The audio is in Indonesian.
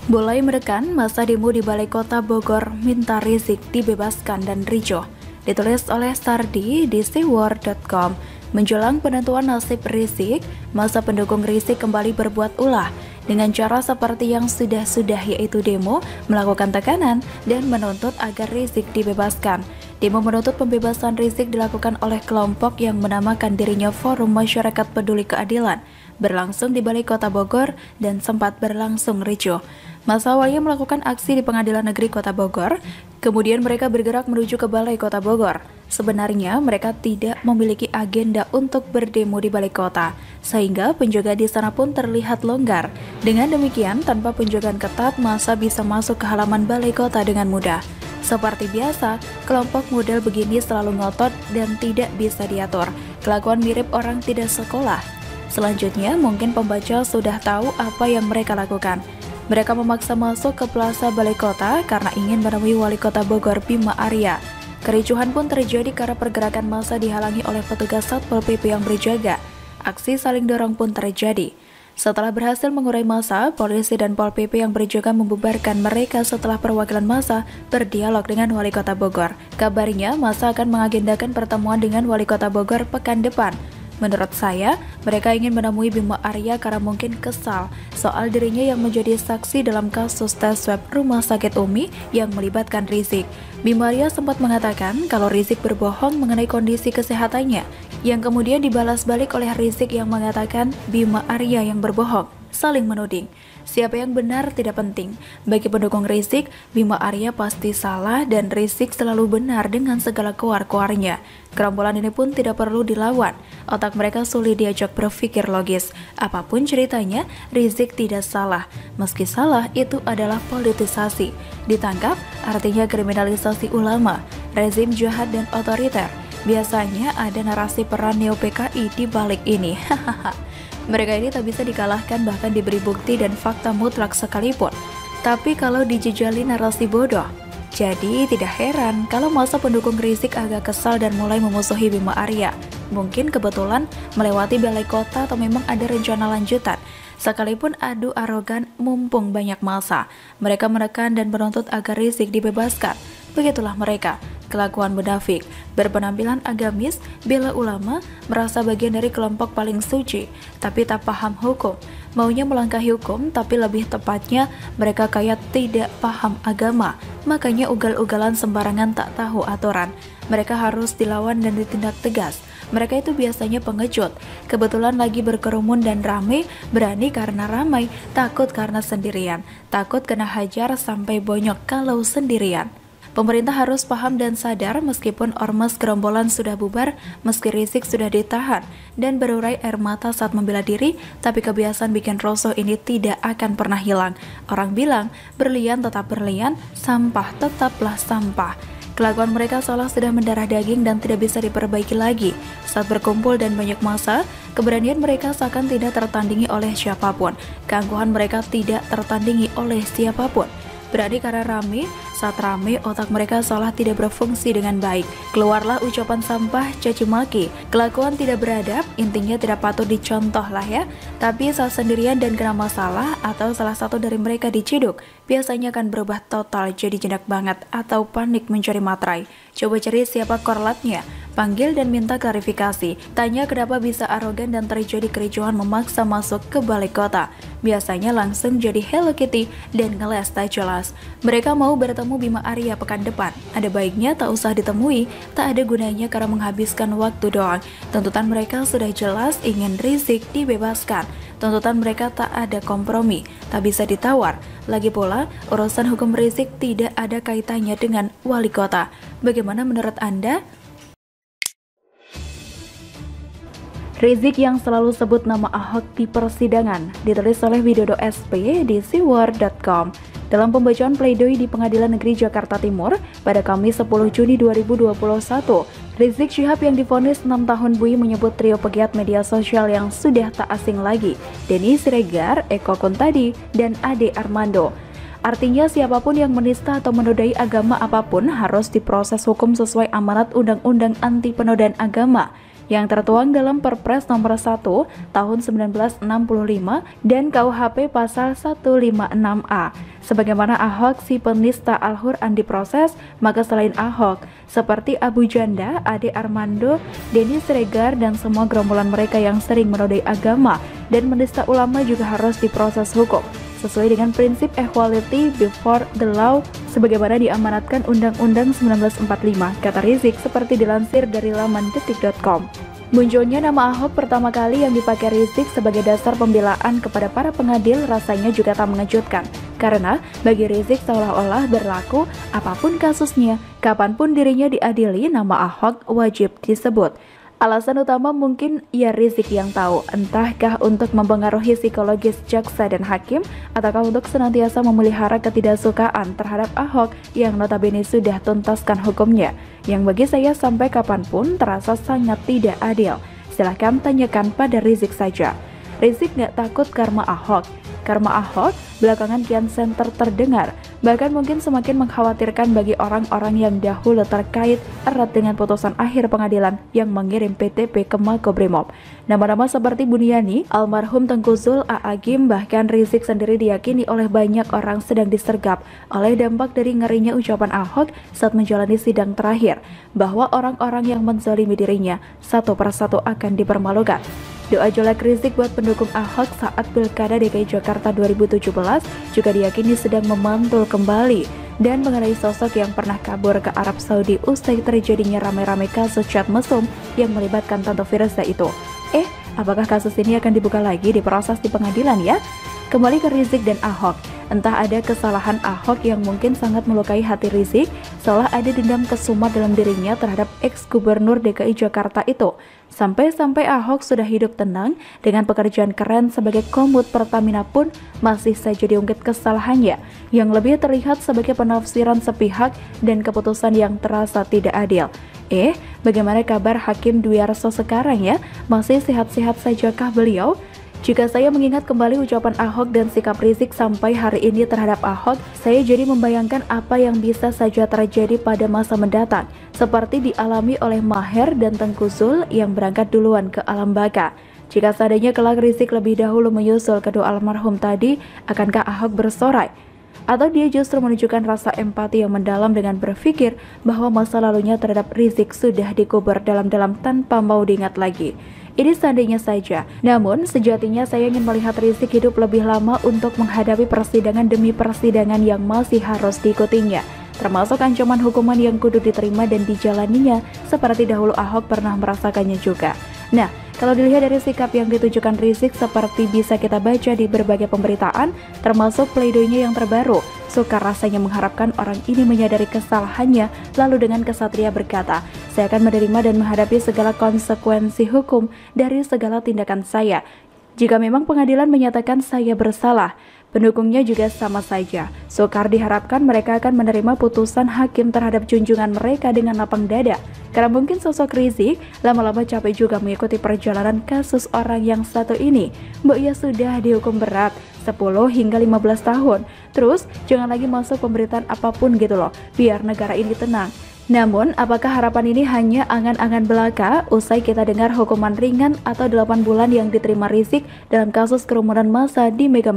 Mulai menekan, masa demo di Balai Kota Bogor minta Rizik dibebaskan dan ricuh. Ditulis oleh Sardi di siwar.com. Menjelang penentuan nasib Rizik, masa pendukung Rizik kembali berbuat ulah dengan cara seperti yang sudah-sudah, yaitu demo, melakukan tekanan, dan menuntut agar Rizik dibebaskan. Demo menuntut pembebasan Rizik dilakukan oleh kelompok yang menamakan dirinya Forum Masyarakat Peduli Keadilan, berlangsung di Balai Kota Bogor dan sempat berlangsung ricuh. Masa awalnya melakukan aksi di Pengadilan Negeri Kota Bogor, kemudian mereka bergerak menuju ke Balai Kota Bogor. Sebenarnya mereka tidak memiliki agenda untuk berdemo di Balai Kota, sehingga penjaga di sana pun terlihat longgar. Dengan demikian, tanpa penjagaan ketat, massa bisa masuk ke halaman Balai Kota dengan mudah. Seperti biasa, kelompok model begini selalu ngotot dan tidak bisa diatur. Kelakuan mirip orang tidak sekolah. Selanjutnya, mungkin pembaca sudah tahu apa yang mereka lakukan. Mereka memaksa masuk ke Plaza Balai Kota karena ingin menemui Wali Kota Bogor Bima Arya. Kericuhan pun terjadi karena pergerakan massa dihalangi oleh petugas Satpol PP yang berjaga. Aksi saling dorong pun terjadi. Setelah berhasil mengurai massa, polisi dan Pol PP yang berjaga membubarkan mereka setelah perwakilan massa berdialog dengan Wali Kota Bogor. Kabarnya, massa akan mengagendakan pertemuan dengan Wali Kota Bogor pekan depan. Menurut saya, mereka ingin menemui Bima Arya karena mungkin kesal soal dirinya yang menjadi saksi dalam kasus tes swab Rumah Sakit Umi yang melibatkan Rizik. Bima Arya sempat mengatakan kalau Rizik berbohong mengenai kondisi kesehatannya, yang kemudian dibalas balik oleh Rizik yang mengatakan Bima Arya yang berbohong. Saling menuding. Siapa yang benar tidak penting. Bagi pendukung Rizik, Bima Arya pasti salah dan Rizik selalu benar dengan segala keluar-keluarnya. Gerombolan ini pun tidak perlu dilawan. Otak mereka sulit diajak berpikir logis. Apapun ceritanya, Rizik tidak salah. Meski salah, itu adalah politisasi. Ditangkap, artinya kriminalisasi ulama, rezim jahat dan otoriter. Biasanya ada narasi peran neo-PKI di balik ini. Mereka ini tak bisa dikalahkan bahkan diberi bukti dan fakta mutlak sekalipun. Tapi kalau dijejali narasi bodoh. Jadi tidak heran kalau masa pendukung Rizik agak kesal dan mulai memusuhi Bima Arya. Mungkin kebetulan melewati Balai Kota atau memang ada rencana lanjutan. Sekalipun adu arogan mumpung banyak massa, mereka menekan dan menuntut agar Rizik dibebaskan. Begitulah mereka. Kelakuan munafik, berpenampilan agamis, bela ulama, merasa bagian dari kelompok paling suci, tapi tak paham hukum. Maunya melangkahi hukum, tapi lebih tepatnya mereka kayak tidak paham agama. Makanya ugal-ugalan sembarangan tak tahu aturan. Mereka harus dilawan dan ditindak tegas. Mereka itu biasanya pengecut. Kebetulan lagi berkerumun dan ramai, berani karena ramai, takut karena sendirian. Takut kena hajar sampai bonyok kalau sendirian. Pemerintah harus paham dan sadar meskipun ormas gerombolan sudah bubar, meski Rizik sudah ditahan dan berurai air mata saat membela diri, tapi kebiasaan bikin rosoh ini tidak akan pernah hilang. Orang bilang, berlian tetap berlian, sampah tetaplah sampah. Kelakuan mereka seolah sudah mendarah daging dan tidak bisa diperbaiki lagi. Saat berkumpul dan banyak massa, keberanian mereka seakan tidak tertandingi oleh siapapun. Keangkuhan mereka tidak tertandingi oleh siapapun. Berani karena rame, saat rame otak mereka seolah tidak berfungsi dengan baik. Keluarlah ucapan sampah, caci maki, kelakuan tidak beradab, intinya tidak patut dicontoh lah ya. Tapi saat sendirian dan kena masalah atau salah satu dari mereka diciduk, biasanya akan berubah total jadi jenak banget atau panik mencari materai. Coba cari siapa korlatnya, panggil dan minta klarifikasi. Tanya kenapa bisa arogan dan terjadi kericuhan memaksa masuk ke Balai Kota. Biasanya langsung jadi Hello Kitty dan ngeles tak jelas. Mereka mau bertemu Bima Arya pekan depan. Ada baiknya tak usah ditemui, tak ada gunanya karena menghabiskan waktu doang. Tuntutan mereka sudah jelas, ingin Rizik dibebaskan. Tuntutan mereka tak ada kompromi, tak bisa ditawar. Lagi pula, urusan hukum Rizik tidak ada kaitannya dengan Wali Kota. Bagaimana menurut Anda? Rizik yang selalu sebut nama Ahok di persidangan, ditulis oleh Widodo SP di siwar.com. Dalam pembacaan pledoi di Pengadilan Negeri Jakarta Timur pada Kamis 10 Juni 2021, Rizik Syihab yang divonis 6 tahun bui menyebut trio pegiat media sosial yang sudah tak asing lagi, Denny Siregar, Eko Kuntadi, dan Ade Armando. Artinya siapapun yang menista atau menodai agama apapun harus diproses hukum sesuai amanat Undang-Undang Anti Penodaan Agama. yang tertuang dalam Perpres Nomor 1 Tahun 1965 dan KUHP Pasal 156A. Sebagaimana Ahok si penista Al-Quran diproses, maka selain Ahok, seperti Abu Janda, Ade Armando, Denny Siregar, dan semua gerombolan mereka yang sering menodai agama dan menista ulama juga harus diproses hukum sesuai dengan prinsip equality before the law sebagaimana diamanatkan Undang-Undang 1945, kata Rizik seperti dilansir dari laman detik.com. Munculnya nama Ahok pertama kali yang dipakai Rizik sebagai dasar pembelaan kepada para pengadil rasanya juga tak mengejutkan. Karena bagi Rizik seolah-olah berlaku apapun kasusnya, kapanpun dirinya diadili, nama Ahok wajib disebut. Alasan utama mungkin ya Rizik yang tahu, entahkah untuk mempengaruhi psikologis jaksa dan hakim, ataukah untuk senantiasa memelihara ketidaksukaan terhadap Ahok yang notabene sudah tuntaskan hukumnya, yang bagi saya sampai kapanpun terasa sangat tidak adil. Silahkan tanyakan pada Rizik saja. Rizik nggak takut karma Ahok. Karma Ahok belakangan kian center terdengar, bahkan mungkin semakin mengkhawatirkan bagi orang-orang yang dahulu terkait erat dengan putusan akhir pengadilan yang mengirim PTP ke Makobrimob. Nama-nama seperti Buniani, almarhum Tengku Zul, A'agim, bahkan Rizik sendiri diyakini oleh banyak orang sedang disergap oleh dampak dari ngerinya ucapan Ahok saat menjalani sidang terakhir, bahwa orang-orang yang menzalimi dirinya satu persatu akan dipermalukan. Doa jelek Rizik buat pendukung Ahok saat Pilkada DKI Jakarta 2017 juga diyakini sedang memantul kembali. Dan mengenai sosok yang pernah kabur ke Arab Saudi usai terjadinya rame-rame kasus chat mesum yang melibatkan Tante Firza itu. Apakah kasus ini akan dibuka lagi diproses di pengadilan ya? Kembali ke Rizik dan Ahok. Entah ada kesalahan Ahok yang mungkin sangat melukai hati Rizik, seolah ada dendam kesumat dalam dirinya terhadap ex-gubernur DKI Jakarta itu. Sampai-sampai Ahok sudah hidup tenang dengan pekerjaan keren sebagai komut Pertamina pun masih saja diungkit kesalahannya, yang lebih terlihat sebagai penafsiran sepihak dan keputusan yang terasa tidak adil. Bagaimana kabar Hakim Dwi Arso sekarang ya? Masih sehat-sehat sajakah beliau? Jika saya mengingat kembali ucapan Ahok dan sikap Rizik sampai hari ini terhadap Ahok, saya jadi membayangkan apa yang bisa saja terjadi pada masa mendatang, seperti dialami oleh Maher dan Tengku Zul yang berangkat duluan ke alam baka. Jika seandainya kelak Rizik lebih dahulu menyusul kedua almarhum tadi, akankah Ahok bersorai? Atau dia justru menunjukkan rasa empati yang mendalam dengan berpikir bahwa masa lalunya terhadap Rizik sudah dikubur dalam-dalam tanpa mau diingat lagi? Ini seandainya saja. Namun, sejatinya saya ingin melihat Rizik hidup lebih lama untuk menghadapi persidangan demi persidangan yang masih harus diikutinya, termasuk ancaman hukuman yang kudu diterima dan dijalaninya, seperti dahulu Ahok pernah merasakannya juga. Nah, kalau dilihat dari sikap yang ditunjukkan Rizik seperti bisa kita baca di berbagai pemberitaan, termasuk pleidoinya yang terbaru, sukar rasanya mengharapkan orang ini menyadari kesalahannya, lalu dengan kesatria berkata, saya akan menerima dan menghadapi segala konsekuensi hukum dari segala tindakan saya. Jika memang pengadilan menyatakan saya bersalah, pendukungnya juga sama saja. Sukar diharapkan mereka akan menerima putusan hakim terhadap junjungan mereka dengan lapang dada. Karena mungkin sosok Rizik lama-lama capek juga mengikuti perjalanan kasus orang yang satu ini. Mbak ya sudah dihukum berat 10 hingga 15 tahun. Terus jangan lagi masuk pemberitaan apapun gitu loh, biar negara ini tenang. Namun, apakah harapan ini hanya angan-angan belaka usai kita dengar hukuman ringan atau 8 bulan yang diterima Rizik dalam kasus kerumunan massa di Mega